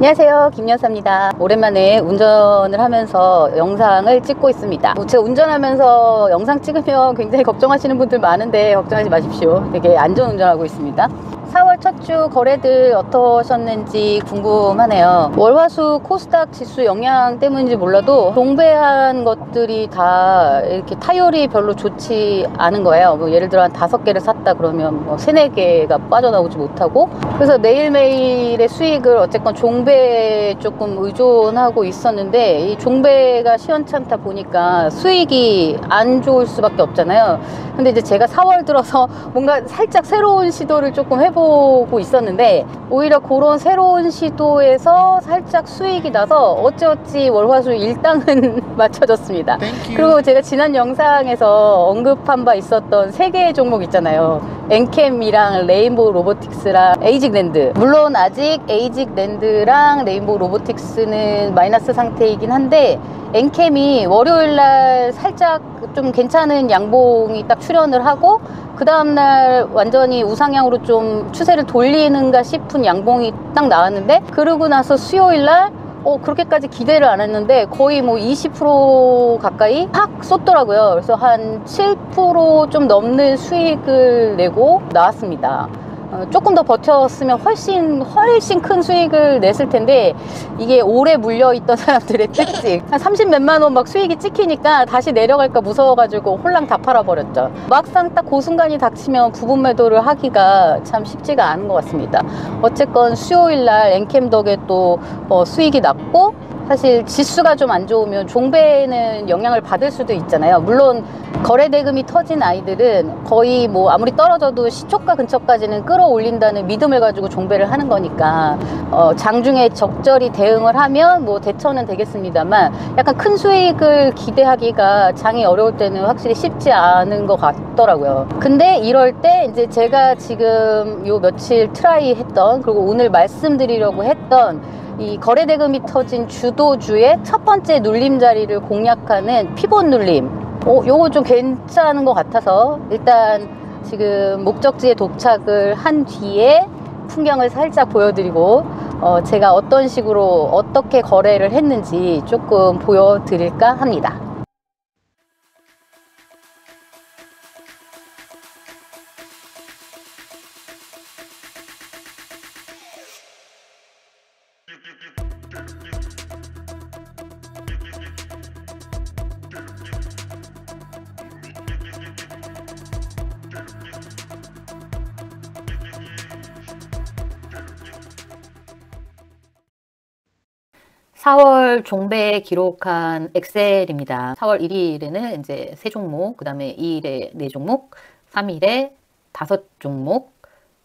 안녕하세요, 김여사입니다. 오랜만에 운전을 하면서 영상을 찍고 있습니다. 제가 운전하면서 영상 찍으면 굉장히 걱정하시는 분들 많은데 걱정하지 마십시오. 되게 안전운전하고 있습니다. 4월 첫 주 거래들 어떠셨는지 궁금하네요. 월화수 코스닥 지수 영향 때문인지 몰라도 동배한 것들이 다 이렇게 타율이 별로 좋지 않은 거예요. 뭐 예를 들어 한 5개를 샀다 그러면 뭐 3, 4개가 빠져나오지 못하고, 그래서 매일매일의 수익을 어쨌건 종배에 조금 의존하고 있었는데, 이 종배가 시원찮다 보니까 수익이 안 좋을 수밖에 없잖아요. 근데 이제 제가 4월 들어서 뭔가 살짝 새로운 시도를 조금 해보고 있었는데, 오히려 그런 새로운 시도에서 살짝 수익이 나서 어찌어찌 월화수 일당은 맞춰졌습니다. 그리고 제가 지난 영상에서 언급한 바 있었던 3개의 종목 있잖아요. 엔캠이랑 레인보우 로보틱스랑 에이직랜드. 물론 아직 에이직랜드랑 레인보우 로보틱스는 마이너스 상태이긴 한데, 엔캠이 월요일날 살짝 좀 괜찮은 양봉이 딱 출현을 하고, 그 다음날 완전히 우상향으로 좀 추세를 돌리는가 싶은 양봉이 딱 나왔는데, 그러고 나서 수요일날 그렇게까지 기대를 안 했는데 거의 뭐 20% 가까이 확 쏟더라고요. 그래서 한 7% 좀 넘는 수익을 내고 나왔습니다. 조금 더 버텼으면 훨씬 큰 수익을 냈을 텐데, 이게 오래 물려있던 사람들의 특징. 한 30몇만 원 막 수익이 찍히니까 다시 내려갈까 무서워가지고 홀랑 다 팔아버렸죠. 막상 딱 그 순간이 닥치면 부분 매도를 하기가 참 쉽지가 않은 것 같습니다. 어쨌건 수요일날 엔캠 덕에 또 수익이 났고, 사실 지수가 좀 안 좋으면 종배에는 영향을 받을 수도 있잖아요. 물론 거래대금이 터진 아이들은 거의 뭐 아무리 떨어져도 시초가 근처까지는 끌어올린다는 믿음을 가지고 종배를 하는 거니까 장중에 적절히 대응을 하면 뭐 대처는 되겠습니다만, 약간 큰 수익을 기대하기가 장이 어려울 때는 확실히 쉽지 않은 것 같더라고요. 근데 이럴 때 이제 제가 지금 요 며칠 트라이 했던, 그리고 오늘 말씀드리려고 했던 이 거래대금이 터진 주도주의 첫 번째 눌림 자리를 공략하는 피봇 눌림, 요거 좀 괜찮은 것 같아서 일단 지금 목적지에 도착을 한 뒤에 풍경을 살짝 보여드리고, 제가 어떤 식으로 어떻게 거래를 했는지 조금 보여드릴까 합니다. (4월) 종배에 기록한 엑셀입니다. 4월 1일에는 이제 3종목, 그 다음에 2일에 4종목, 3일에 5종목,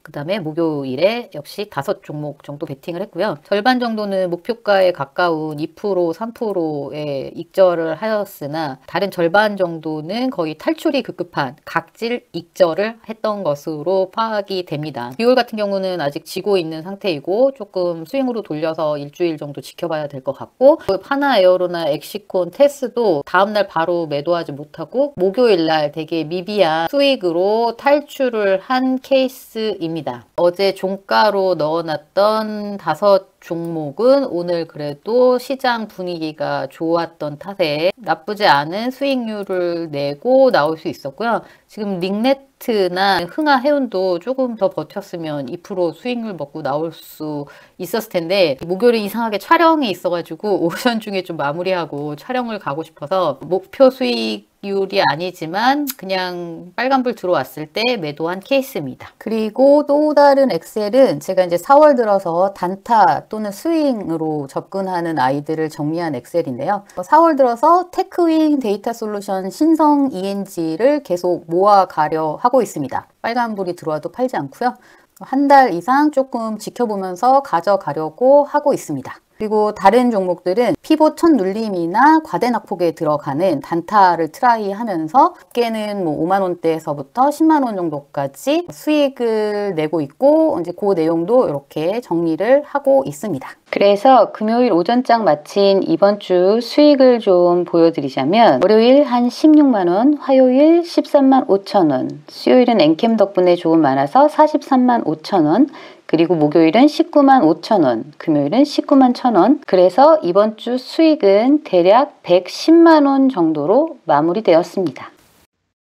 그 다음에 목요일에 역시 5종목 정도 베팅을 했고요. 절반 정도는 목표가에 가까운 2%, 3%의 익절을 하였으나, 다른 절반 정도는 거의 탈출이 급급한 각질 익절을 했던 것으로 파악이 됩니다. 6월 같은 경우는 아직 지고 있는 상태이고 조금 스윙으로 돌려서 일주일 정도 지켜봐야 될 것 같고, 하나에어로나 엑시콘, 테스도 다음날 바로 매도하지 못하고 목요일날 되게 미비한 수익으로 탈출을 한 케이스입니다. 어제 종가로 넣어놨던 5종목은 오늘 그래도 시장 분위기가 좋았던 탓에 나쁘지 않은 수익률을 내고 나올 수 있었고요. 지금 닉네트나 흥하해운도 조금 더 버텼으면 2% 수익률 먹고 나올 수 있었을 텐데, 목요일에 이상하게 촬영이 있어가지고 오전 중에 좀 마무리하고 촬영을 가고 싶어서 목표 수익률이 아니지만 그냥 빨간불 들어왔을 때 매도한 케이스입니다. 그리고 또 다른 엑셀은 제가 이제 4월 들어서 단타 또는 스윙으로 접근하는 아이들을 정리한 엑셀인데요. 4월 들어서 테크윙 데이터 솔루션 신성 ENG를 계속 모아가려 하고 있습니다. 빨간불이 들어와도 팔지 않고요. 한 달 이상 조금 지켜보면서 가져가려고 하고 있습니다. 그리고 다른 종목들은 피봇 첫 눌림이나 과대 낙폭에 들어가는 단타를 트라이 하면서 어깨는 뭐 5만 원대에서부터 10만 원 정도까지 수익을 내고 있고, 이제 그 내용도 이렇게 정리를 하고 있습니다. 그래서 금요일 오전장 마친 이번 주 수익을 좀 보여드리자면, 월요일 한 16만 원, 화요일 13만 5천 원, 수요일은 엔캠 덕분에 조금 많아서 43만 5천 원, 그리고 목요일은 19만 5천 원, 금요일은 19만 1천 원. 그래서 이번 주 수익은 대략 110만 원 정도로 마무리되었습니다.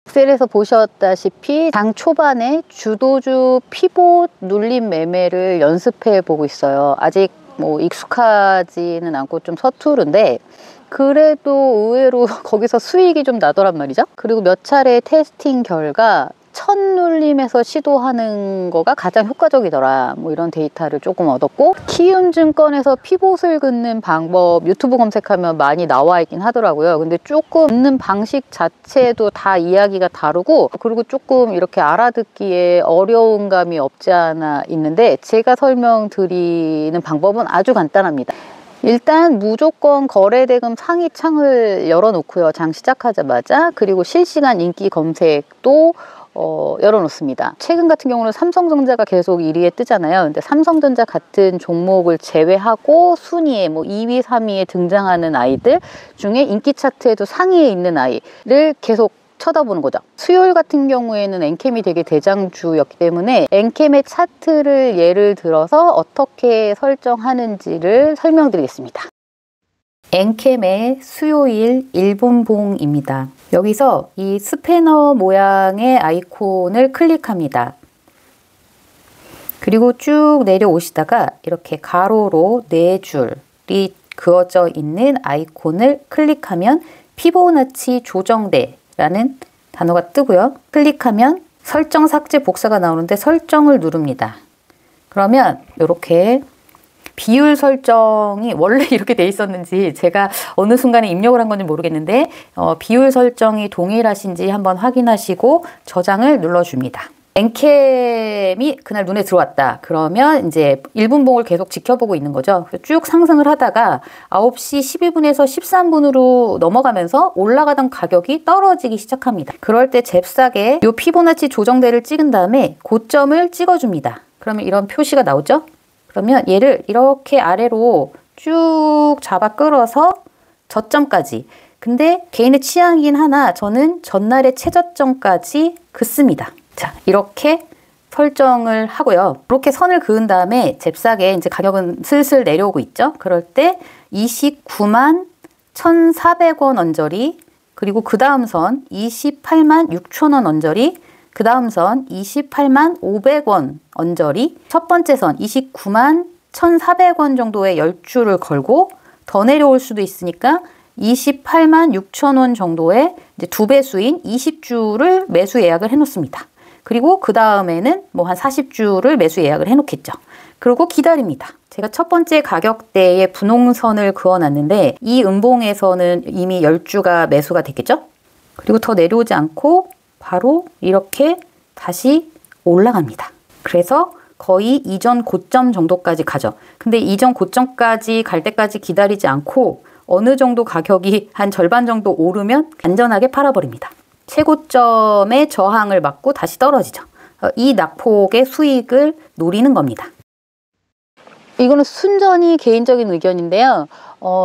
엑셀에서 보셨다시피 장 초반에 주도주 피봇 눌림 매매를 연습해 보고 있어요. 아직 뭐 익숙하지는 않고 좀 서투른데 그래도 의외로 거기서 수익이 좀 나더란 말이죠. 그리고 몇 차례 테스팅 결과 첫 눌림에서 시도하는 거가 가장 효과적이더라, 뭐 이런 데이터를 조금 얻었고, 키움증권에서 피봇을 긋는 방법 유튜브 검색하면 많이 나와 있긴 하더라고요. 근데 조금 긋는 방식 자체도 다 이야기가 다르고, 그리고 조금 이렇게 알아듣기에 어려운 감이 없지 않아 있는데, 제가 설명드리는 방법은 아주 간단합니다. 일단 무조건 거래대금 상위 창을 열어놓고요, 장 시작하자마자. 그리고 실시간 인기 검색도 열어놓습니다. 최근 같은 경우는 삼성전자가 계속 1위에 뜨잖아요. 근데 삼성전자 같은 종목을 제외하고 순위에 뭐 2위, 3위에 등장하는 아이들 중에 인기 차트에도 상위에 있는 아이를 계속 쳐다보는 거죠. 수요일 같은 경우에는 엔캠이 되게 대장주였기 때문에 엔캠의 차트를 예를 들어서 어떻게 설정하는지를 설명드리겠습니다. 엔캠의 수요일 일분봉입니다. 여기서 이 스패너 모양의 아이콘을 클릭합니다. 그리고 쭉 내려오시다가 이렇게 가로로 4줄이 그어져 있는 아이콘을 클릭하면 피보나치 조정대라는 단어가 뜨고요. 클릭하면 설정 삭제 복사가 나오는데 설정을 누릅니다. 그러면 이렇게 비율 설정이 원래 이렇게 돼 있었는지 제가 어느 순간에 입력을 한 건지 모르겠는데 비율 설정이 동일하신지 한번 확인하시고 저장을 눌러줍니다. 엔캠이 그날 눈에 들어왔다. 그러면 이제 1분봉을 계속 지켜보고 있는 거죠. 쭉 상승을 하다가 9시 12분에서 13분으로 넘어가면서 올라가던 가격이 떨어지기 시작합니다. 그럴 때 잽싸게 이 피보나치 조정대를 찍은 다음에 고점을 찍어줍니다. 그러면 이런 표시가 나오죠. 그러면 얘를 이렇게 아래로 쭉 잡아 끌어서 저점까지. 근데 개인의 취향이긴 하나 저는 전날의 최저점까지 긋습니다. 자, 이렇게 설정을 하고요. 이렇게 선을 그은 다음에 잽싸게 이제 가격은 슬슬 내려오고 있죠. 그럴 때 29만 1,400원 언저리, 그리고 그 다음 선 28만 6천원 언저리, 그 다음 선 28만 500원 언저리, 첫 번째 선 29만 1,400원 정도의 10주를 걸고 더 내려올 수도 있으니까 28만 6천원 정도의 이제 2배수인 20주를 매수 예약을 해놓습니다. 그리고 그 다음에는 뭐 한 40주를 매수 예약을 해놓겠죠. 그리고 기다립니다. 제가 첫 번째 가격대에 분홍선을 그어놨는데 이 음봉에서는 이미 10주가 매수가 됐겠죠. 그리고 더 내려오지 않고 바로 이렇게 다시 올라갑니다. 그래서 거의 이전 고점 정도까지 가죠. 근데 이전 고점까지 갈 때까지 기다리지 않고 어느 정도 가격이 한 절반 정도 오르면 안전하게 팔아버립니다. 최고점의 저항을 맞고 다시 떨어지죠. 이 낙폭의 수익을 노리는 겁니다. 이거는 순전히 개인적인 의견인데요.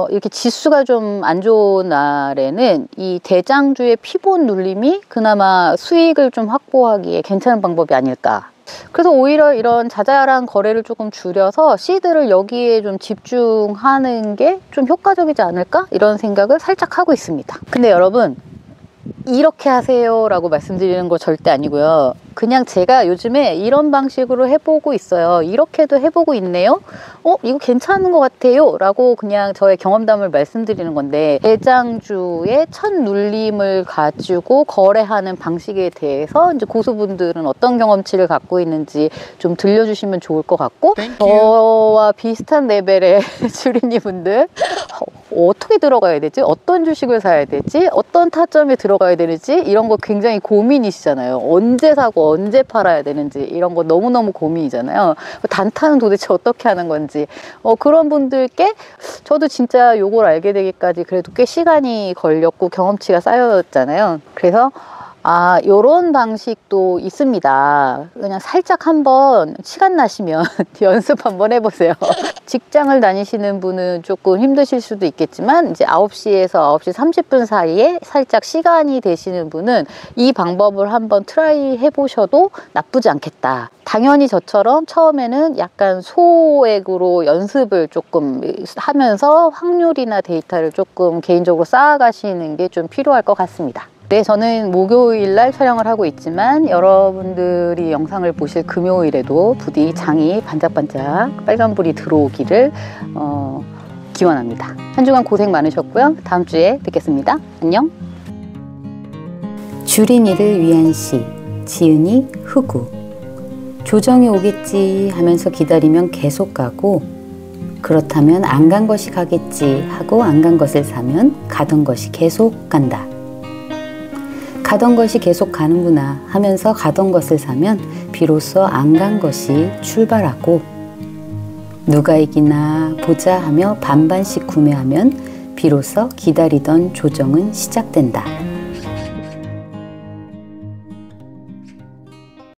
이렇게 지수가 좀 안 좋은 날에는 이 대장주의 피봇 눌림이 그나마 수익을 좀 확보하기에 괜찮은 방법이 아닐까. 그래서 오히려 이런 자잘한 거래를 조금 줄여서 시드를 여기에 좀 집중하는 게 좀 효과적이지 않을까? 이런 생각을 살짝 하고 있습니다. 근데 여러분, 이렇게 하세요 라고 말씀드리는 거 절대 아니고요. 그냥 제가 요즘에 이런 방식으로 해보고 있어요. 이렇게도 해보고 있네요. 이거 괜찮은 것 같아요 라고 그냥 저의 경험담을 말씀드리는 건데, 대장주의 첫 눌림을 가지고 거래하는 방식에 대해서 이제 고수분들은 어떤 경험치를 갖고 있는지 좀 들려주시면 좋을 것 같고, 저와 비슷한 레벨의 주린이분들 어떻게 들어가야 되지? 어떤 주식을 사야 되지? 어떤 타점에 들어가야 되는지 이런 거 굉장히 고민이시잖아요. 언제 사고 언제 팔아야 되는지 이런 거 너무너무 고민이잖아요. 단타는 도대체 어떻게 하는 건지 그런 분들께 저도 진짜 요걸 알게 되기까지 그래도 꽤 시간이 걸렸고 경험치가 쌓였잖아요. 그래서 요런 방식도 있습니다. 그냥 살짝 한번 시간 나시면 연습 한번 해보세요. 직장을 다니시는 분은 조금 힘드실 수도 있겠지만 이제 9시에서 9시 30분 사이에 살짝 시간이 되시는 분은 이 방법을 한번 트라이 해보셔도 나쁘지 않겠다. 당연히 저처럼 처음에는 약간 소액으로 연습을 조금 하면서 확률이나 데이터를 조금 개인적으로 쌓아가시는 게 좀 필요할 것 같습니다. 네, 저는 목요일 날 촬영을 하고 있지만 여러분들이 영상을 보실 금요일에도 부디 장이 반짝반짝 빨간불이 들어오기를 기원합니다. 한 주간 고생 많으셨고요. 다음 주에 뵙겠습니다. 안녕. 주린이를 위한 시, 지은이 흑우. 조정이 오겠지 하면서 기다리면 계속 가고, 그렇다면 안 간 것이 가겠지 하고 안 간 것을 사면 가던 것이 계속 간다. 가던 것이 계속 가는구나 하면서 가던 것을 사면 비로소 안 간 것이 출발하고, 누가 이기나 보자 하며 반반씩 구매하면 비로소 기다리던 조정은 시작된다.